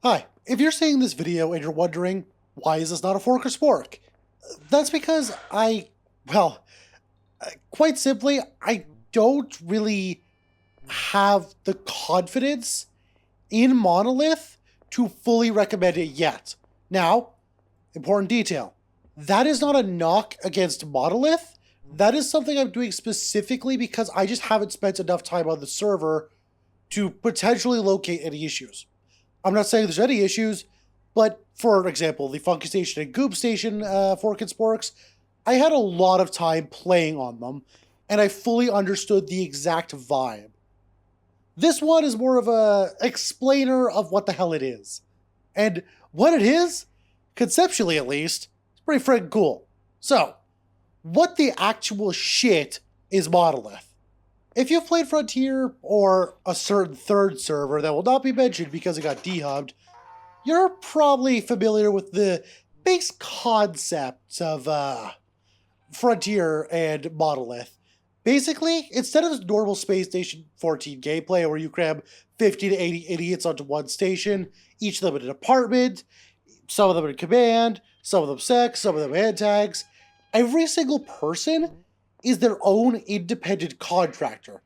Hi, if you're seeing this video and you're wondering, why is this not a fork or spork? That's because quite simply, I don't really have the confidence in Monolith to fully recommend it yet. Now, important detail, that is not a knock against Monolith. That is something I'm doing specifically because I just haven't spent enough time on the server to potentially locate any issues. I'm not saying there's any issues, but for example, the Funky Station and Goop Station Fork and Sporks, I had a lot of time playing on them, and I fully understood the exact vibe. This one is more of a explainer of what the hell it is. And what it is, conceptually at least, is pretty friggin' cool. So, what the actual shit is Monolith? If you've played Frontier or a certain third server that will not be mentioned because it got dehubbed, you're probably familiar with the base concept of Frontier and Monolith. Basically, instead of normal Space Station 14 gameplay where you cram 50 to 80 idiots onto one station, each of them in an apartment, some of them in command, some of them sex, some of them hand tags, every single person is their own independent contractor,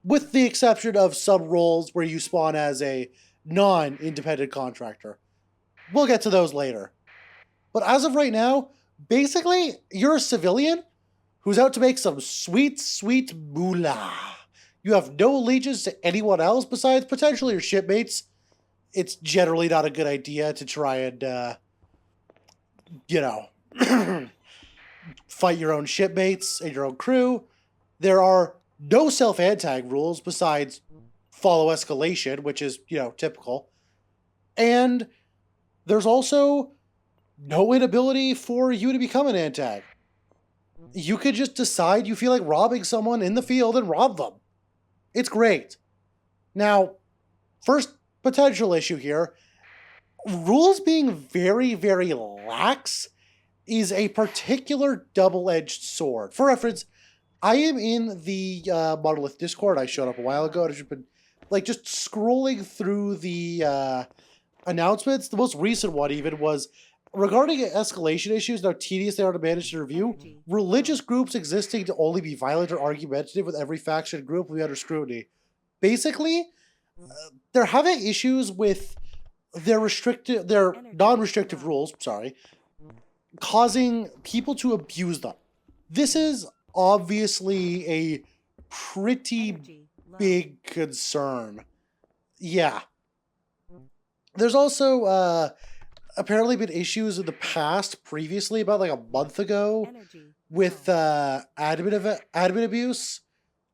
with the exception of some roles where you spawn as a non-independent contractor. We'll get to those later. But as of right now, basically, you're a civilian who's out to make some sweet, sweet moolah. You have no allegiance to anyone else besides potentially your shipmates. It's generally not a good idea to try and, fight your own shipmates and your own crew. There are no self-antag rules besides follow escalation, which is, typical. And there's also no inability for you to become an antag. You could just decide you feel like robbing someone in the field and rob them. It's great. Now, first potential issue here, rules being very, very lax is a particular double-edged sword. For reference, I am in the Monolith Discord. I showed up a while ago. I've just been just scrolling through the announcements. The most recent one even was regarding escalation issues and how tedious they are to manage and review. Religious groups existing to only be violent or argumentative with every faction group will be under scrutiny. Basically, they're having issues with their non-restrictive rules, causing people to abuse them. This is obviously a pretty big concern. Yeah. There's also apparently been issues in the past, previously, about a month ago, with admin abuse,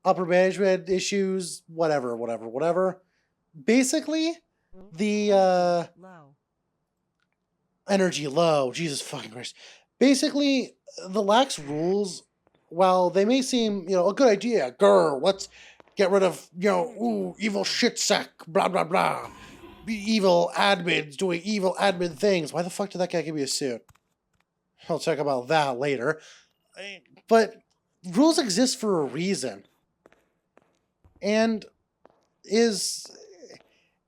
upper management issues, whatever. Basically, the energy low. Jesus fucking Christ. Basically, the lax rules, while they may seem, a good idea, grr, let's get rid of, evil shit sack, blah, blah, blah. Be evil admins doing evil admin things. Why the fuck did that guy give me a suit? I'll talk about that later. But rules exist for a reason. And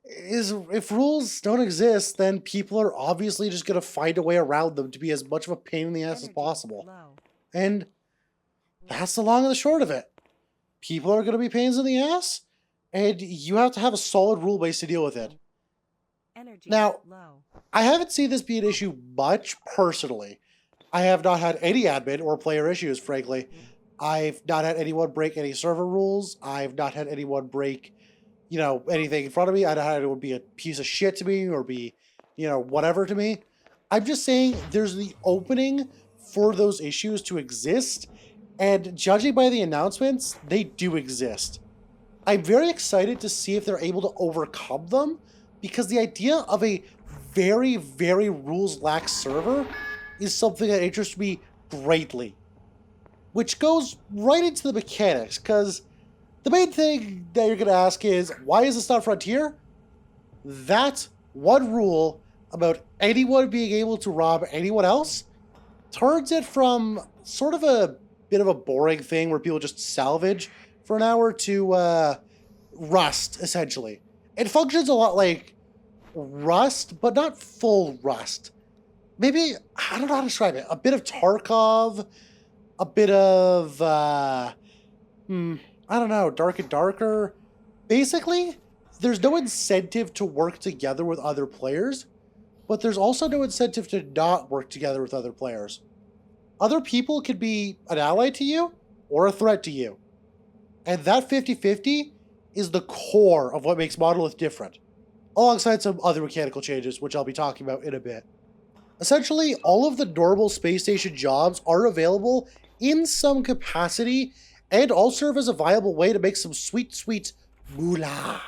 if rules don't exist, then people are obviously just going to find a way around them to be as much of a pain in the ass as possible. And that's the long and the short of it. People are going to be pains in the ass, and you have to have a solid rule base to deal with it. Now, I haven't seen this be an issue much personally. I have not had any admin or player issues, frankly. I've not had anyone break any server rules. I've not had anyone break anything in front of me. I don't know how it would be a piece of shit to me or be, whatever to me. I'm just saying there's the opening for those issues to exist, and judging by the announcements, they do exist. I'm very excited to see if they're able to overcome them, because the idea of a very, very rules-lax server is something that interests me greatly. Which goes right into the mechanics, because the main thing that you're going to ask is, why is this not Frontier? That one rule about anyone being able to rob anyone else turns it from sort of a bit of a boring thing where people just salvage for an hour to rust, essentially. It functions a lot like Rust, but not full Rust. Maybe, I don't know how to describe it. A bit of Tarkov, a bit of, I don't know, Dark and Darker. Basically, there's no incentive to work together with other players, but there's also no incentive to not work together with other players. Other people could be an ally to you or a threat to you. And that 50-50 is the core of what makes Monolith different, alongside some other mechanical changes, which I'll be talking about in a bit. Essentially, all of the normal space station jobs are available in some capacity and all serve as a viable way to make some sweet, sweet moolah.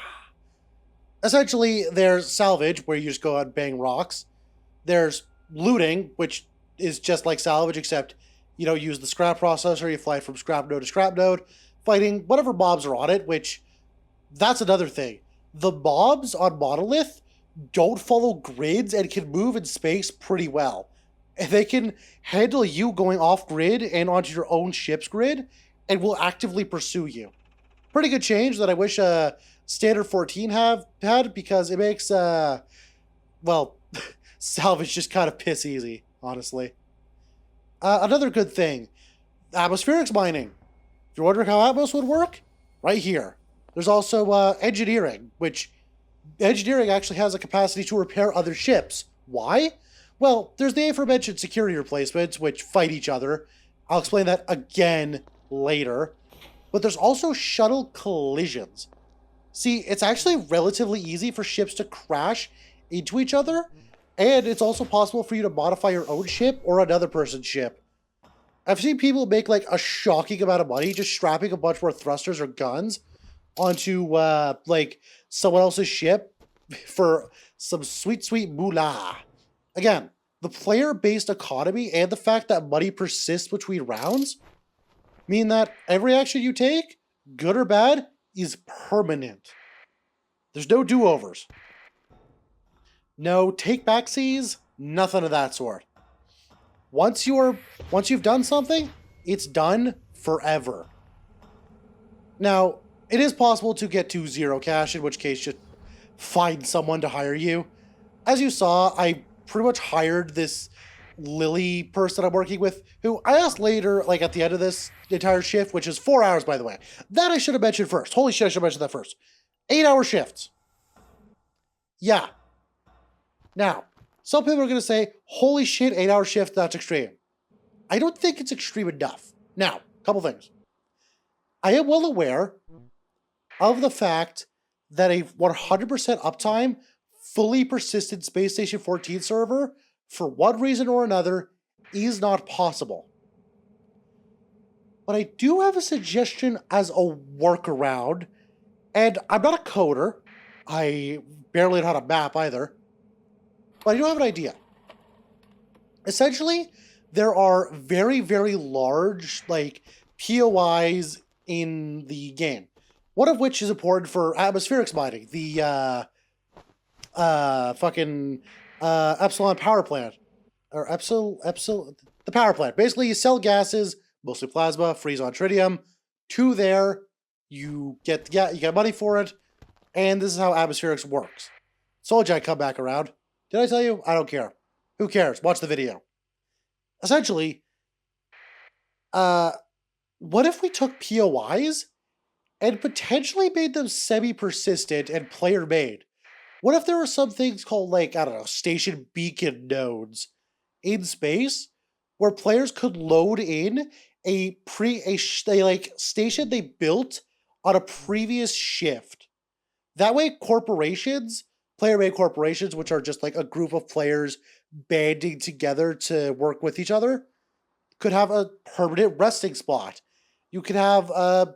Essentially, there's salvage, where you just go out and bang rocks. There's looting, which is just like salvage, except you don't use the scrap processor, you fly from scrap node to scrap node, fighting whatever mobs are on it, which, that's another thing. The mobs on Monolith don't follow grids and can move in space pretty well. And they can handle you going off grid and onto your own ship's grid, and will actively pursue you. Pretty good change that I wish Standard 14 had, because it makes, well, salvage just kind of piss easy, honestly. Another good thing, atmospherics mining. If you're wondering how Atmos would work, right here. There's also engineering, which engineering actually has a capacity to repair other ships. Why? Well, there's the aforementioned security replacements, which fight each other. I'll explain that again later. But there's also shuttle collisions. See, it's actually relatively easy for ships to crash into each other, and it's also possible for you to modify your own ship or another person's ship. I've seen people make like a shocking amount of money just strapping a bunch more thrusters or guns onto like someone else's ship for some sweet, sweet moolah. Again, the player-based economy and the fact that money persists between rounds mean that every action you take, good or bad, is permanent. There's no do-overs. No take-backsies, nothing of that sort. Once you've done something, it's done forever. Now, it is possible to get to zero cash, in which case just find someone to hire you. As you saw, I pretty much hired this Lily person I'm working with, who I asked later, like at the end of this entire shift, which is 4 hours, by the way. That I should have mentioned first. Holy shit, I should have mentioned that first. 8-hour shifts. Yeah. Now, some people are going to say, holy shit, 8-hour shift, that's extreme. I don't think it's extreme enough. Now, a couple things. I am well aware of the fact that a 100% uptime, fully persistent Space Station 14 server, for one reason or another, is not possible. But I do have a suggestion as a workaround, and I'm not a coder. I barely know how to map either. But I do have an idea. Essentially, there are very, very large, like, POIs in the game. One of which is important for atmospherics mining. The, Epsilon power plant. Or the power plant. Basically, you sell gases, mostly plasma, freeze-on tritium, to there. You get money for it, and this is how atmospherics works. Soldier, I come back around. Did I tell you? I don't care. Who cares? Watch the video. Essentially, what if we took POIs and potentially made them semi-persistent and player-made? What if there were some things called, like, I don't know, station beacon nodes in space where players could load in a station they built on a previous shift? That way, corporations, player-made corporations, which are just like a group of players banding together to work with each other, could have a permanent resting spot. You could have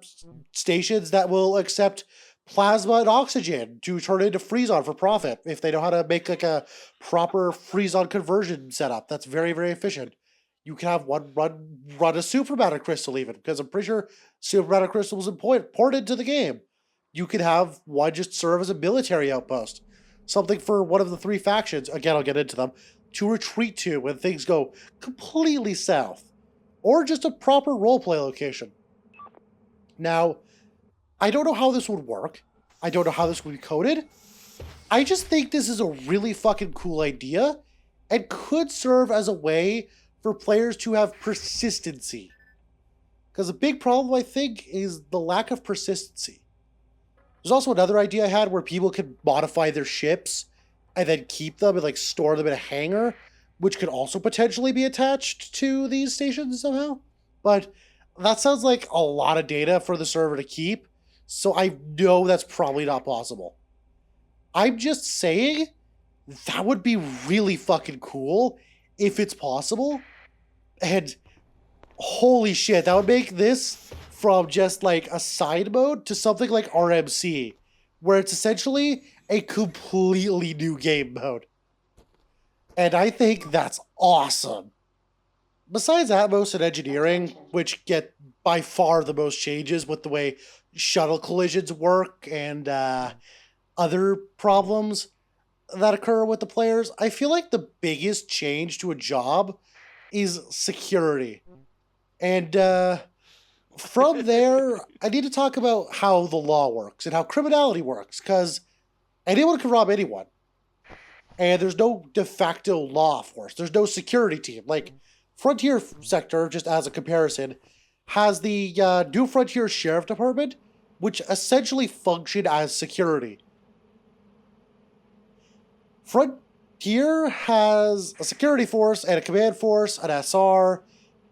stations that will accept plasma and oxygen to turn into freeze-on for profit if they know how to make like a proper freeze-on conversion setup. That's very, very efficient. You can have one run a supermatter crystal even, because I'm pretty sure supermatter crystal was imported to the game. You could have one just serve as a military outpost. Something for one of the three factions, again, I'll get into them, to retreat to when things go completely south. Or just a proper roleplay location. Now, I don't know how this would work. I don't know how this would be coded. I just think this is a really fucking cool idea and could serve as a way for players to have persistency. Because a big problem, I think, is the lack of persistency. There's also another idea I had where people could modify their ships and then keep them and like store them in a hangar, which could also potentially be attached to these stations somehow. But that sounds like a lot of data for the server to keep, so I know that's probably not possible. I'm just saying that would be really fucking cool if it's possible. And holy shit, that would make this from just like a side mode to something like RMC, where it's essentially a completely new game mode. And I think that's awesome. Besides Atmos and engineering, which get by far the most changes with the way shuttle collisions work and other problems that occur with the players, I feel like the biggest change to a job is security. And from there, I need to talk about how the law works and how criminality works, because anyone can rob anyone. And there's no de facto law force. There's no security team. Like, Frontier Sector, just as a comparison, has the New Frontier Sheriff Department, which essentially function as security. Frontier has a security force and a command force, an SR,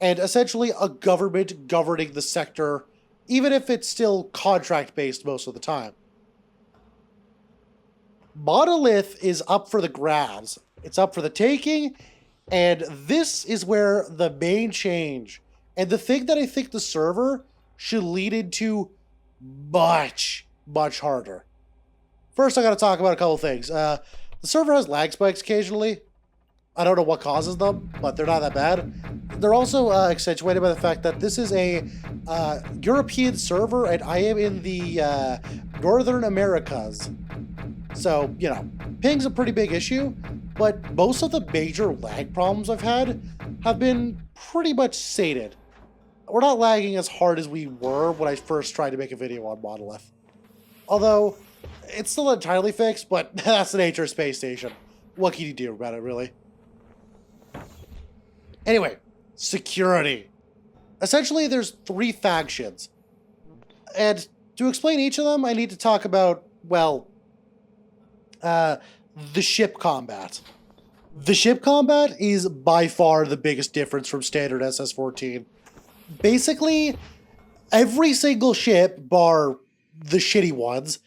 and essentially a government governing the sector, even if it's still contract-based most of the time. Monolith is up for the grabs. It's up for the taking, and this is where the main change, and the thing that I think the server should lead into much, much harder. First, I gotta talk about a couple things. The server has lag spikes occasionally. I don't know what causes them, but they're not that bad. They're also accentuated by the fact that this is a European server, and I am in the Northern Americas. So, you know, ping's a pretty big issue, but most of the major lag problems I've had have been pretty much sated. We're not lagging as hard as we were when I first tried to make a video on Monolith. Although, it's still entirely fixed, but that's the nature of Space Station. What can you do about it, really? Anyway, security. Essentially, there's 3 factions. And to explain each of them, I need to talk about, well, the ship combat. The ship combat is by far the biggest difference from standard SS14. Basically, every single ship, bar the shitty ones,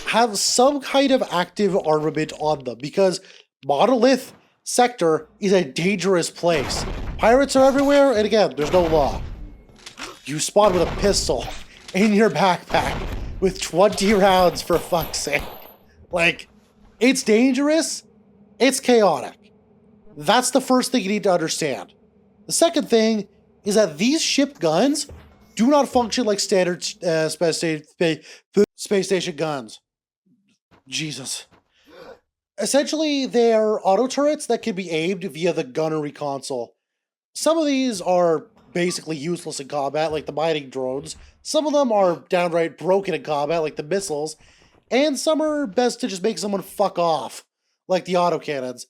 have some kind of active armament on them, because Monolith Sector is a dangerous place. Pirates are everywhere, and again, there's no law. You spawn with a pistol in your backpack with 20 rounds, for fuck's sake. Like, it's dangerous, it's chaotic. That's the first thing you need to understand. The second thing is that these ship guns do not function like standard space station guns. Jesus. Essentially, they're auto turrets that can be aimed via the gunnery console. Some of these are basically useless in combat, like the mining drones. Some of them are downright broken in combat, like the missiles. And some are best to just make someone fuck off, like the autocannons.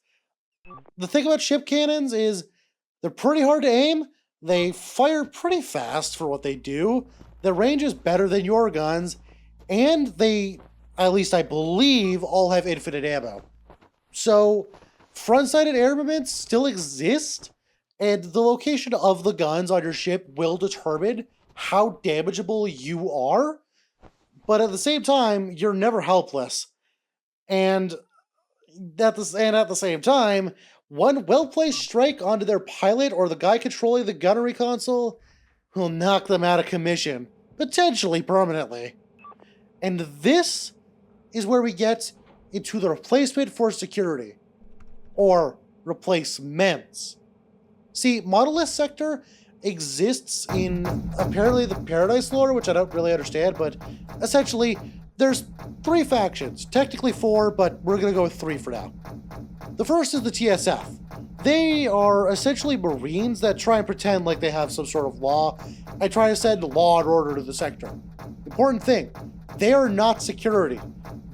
The thing about ship cannons is they're pretty hard to aim. They fire pretty fast for what they do. Their range is better than your guns. And they, at least I believe, all have infinite ammo. So, front-sided armaments still exist, and the location of the guns on your ship will determine how damageable you are, but at the same time, you're never helpless. And at the same time, one well-placed strike onto their pilot or the guy controlling the gunnery console will knock them out of commission, potentially permanently. And this is where we get into the replacement for security, or replacements. See, Monolith Sector exists in apparently the Paradise lore, which I don't really understand, but essentially there's 3 factions, technically 4, but we're going to go with 3 for now. The first is the TSF. They are essentially Marines that try and pretend like they have some sort of law and try to send law and order to the sector. Important thing, they are not security.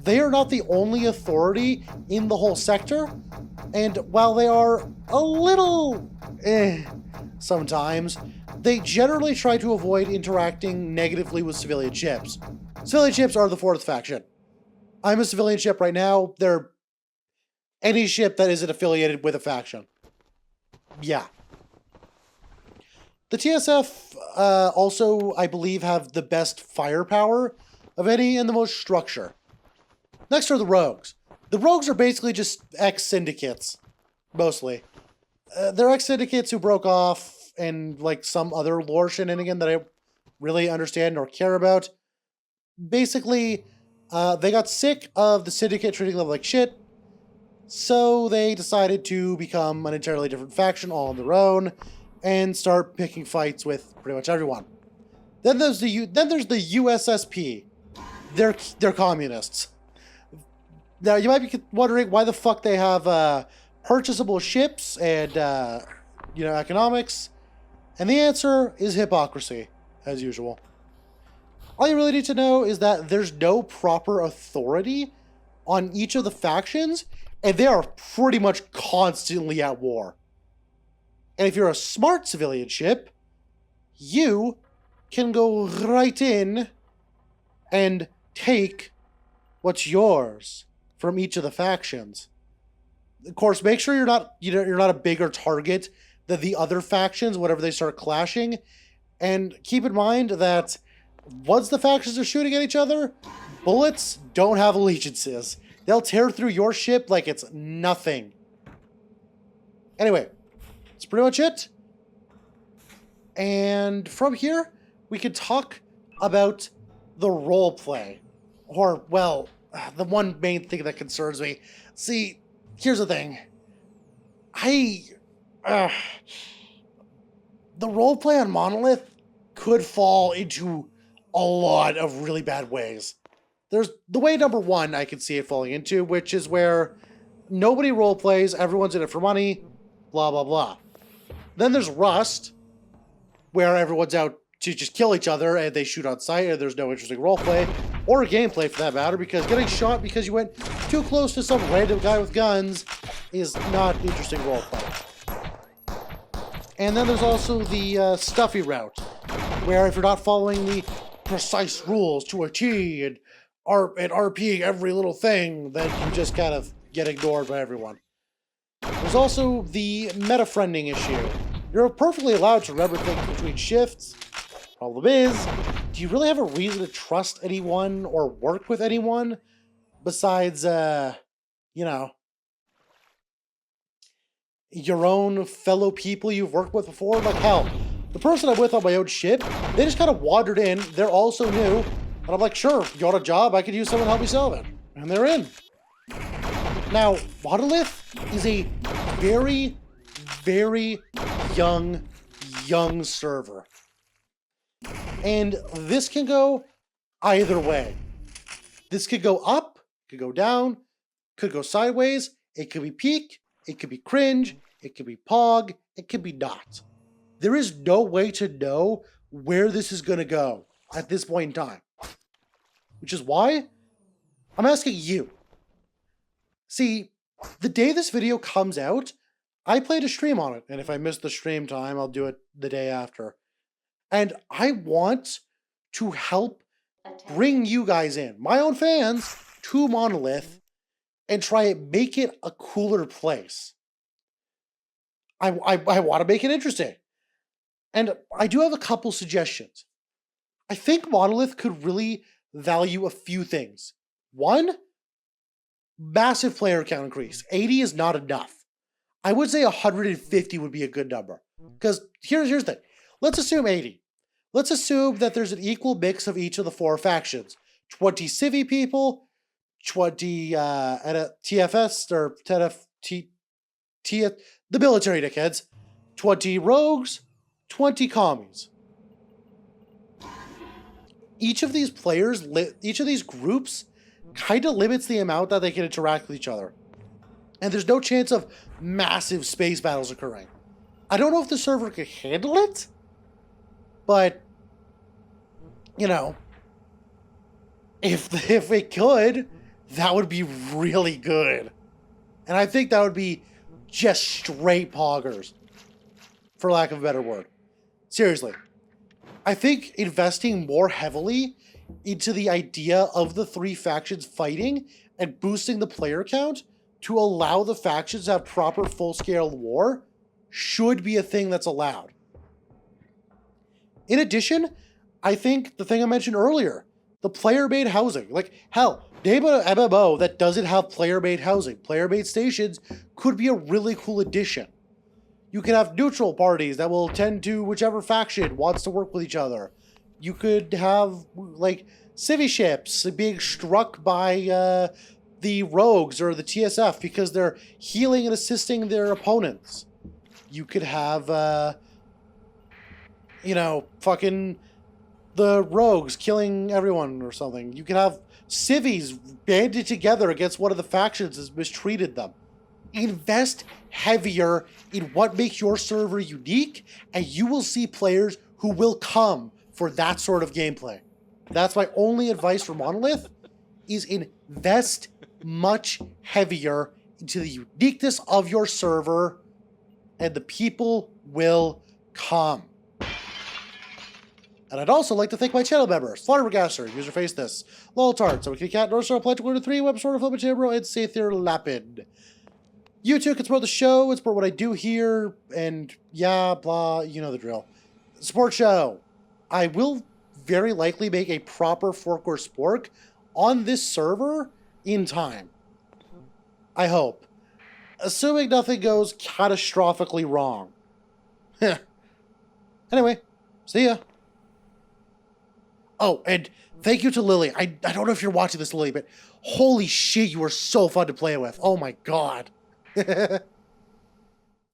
they are not the only authority in the whole sector, and while they are a little sometimes, they generally try to avoid interacting negatively with civilian ships. Civilian ships are the fourth faction. I'm a civilian ship right now. They're any ship that isn't affiliated with a faction. Yeah. The TSF also, I believe, have the best firepower of any and the most structure. Next are the rogues. The rogues are basically just ex-syndicates, mostly. They're ex-syndicates who broke off and like some other lore shenanigan that I really understand or care about. Basically, they got sick of the syndicate treating them like shit, so they decided to become an entirely different faction all on their own and start picking fights with pretty much everyone. Then there's the USSP. They're communists. Now you might be wondering why the fuck they have purchasable ships and economics, and the answer is hypocrisy, as usual. All you really need to know is that there's no proper authority on each of the factions, and they are pretty much constantly at war. And if you're a smart civilian ship, you can go right in and take what's yours from each of the factions. Of course, make sure you're not a bigger target than the other factions whenever they start clashing. And keep in mind that once the factions are shooting at each other, bullets don't have allegiances. They'll tear through your ship like it's nothing. Anyway, that's pretty much it. And from here, we can talk about the role play. Or, well, the one main thing that concerns me. See, here's the thing. The role play on Monolith could fall into a lot of really bad ways. There's the way number one I can see it falling into, which is where nobody role plays, everyone's in it for money, blah, blah, blah. Then there's Rust, where everyone's out to just kill each other and they shoot on sight and there's no interesting roleplay or gameplay for that matter, because getting shot because you went too close to some random guy with guns is not interesting roleplay. And then there's also the stuffy route, where if you're not following the precise rules to a T and RPing every little thing, then you just kind of get ignored by everyone. There's also the meta-friending issue. You're perfectly allowed to remember things between shifts. Problem is, do you really have a reason to trust anyone or work with anyone besides, your own fellow people you've worked with before? Like, hell, the person I'm with on my own ship, they just kind of wandered in. They're also new. And I'm like, sure, you want a job? I could use someone to help me solve it. And they're in. Now, Monolith is a very, very young server. And this can go either way. This could go up, could go down, could go sideways. It could be peak, it could be cringe, it could be pog, it could be not. There is no way to know where this is going to go at this point in time. Which is why I'm asking you. See, the day this video comes out, I played a stream on it. And if I miss the stream time, I'll do it the day after. And I want to help bring you guys in, my own fans, to Monolith and try and make it a cooler place. I want to make it interesting. And I do have a couple suggestions. I think Monolith could really value a few things. One, massive player count increase. 80 is not enough. I would say 150 would be a good number. Because here's the thing. Let's assume 80. Let's assume that there's an equal mix of each of the four factions. 20 civvy people, 20 TFS, or the military dickheads, 20 rogues, 20 commies. Each of these players, each of these groups, kind of limits the amount that they can interact with each other. And there's no chance of massive space battles occurring. I don't know if the server could handle it, but, if it could, that would be really good. And I think that would be just straight poggers, for lack of a better word. Seriously. I think investing more heavily into the idea of the three factions fighting and boosting the player count to allow the factions to have proper full-scale war should be a thing that's allowed. In addition, I think the thing I mentioned earlier, the player-made housing. Like, hell, name an MMO that doesn't have player-made housing. Player-made stations could be a really cool addition. You can have neutral parties that will tend to whichever faction wants to work with each other. You could have, like, civvy ships being struck by the rogues or the TSF because they're healing and assisting their opponents. You could have, fucking the rogues killing everyone or something. You could have civvies banded together against one of the factions that's mistreated them. Invest heavier in what makes your server unique, and you will see players who will come for that sort of gameplay. That's my only advice for Monolith, is invest much heavier into the uniqueness of your server, and the people will come. And I'd also like to thank my channel members, Fluttergasser, Userface This, Loltart, Kitty Cat, Northstar, Pledge 3, Websort of Flubber, and Sather Lapid. You too can support the show and support what I do here, and yeah, blah, you know the drill. Support show. I will very likely make a proper Fork or Spork on this server in time. I hope. Assuming nothing goes catastrophically wrong. Anyway, see ya. Oh, and thank you to Lily. I don't know if you're watching this, Lily, but holy shit, you are so fun to play with. Oh my god.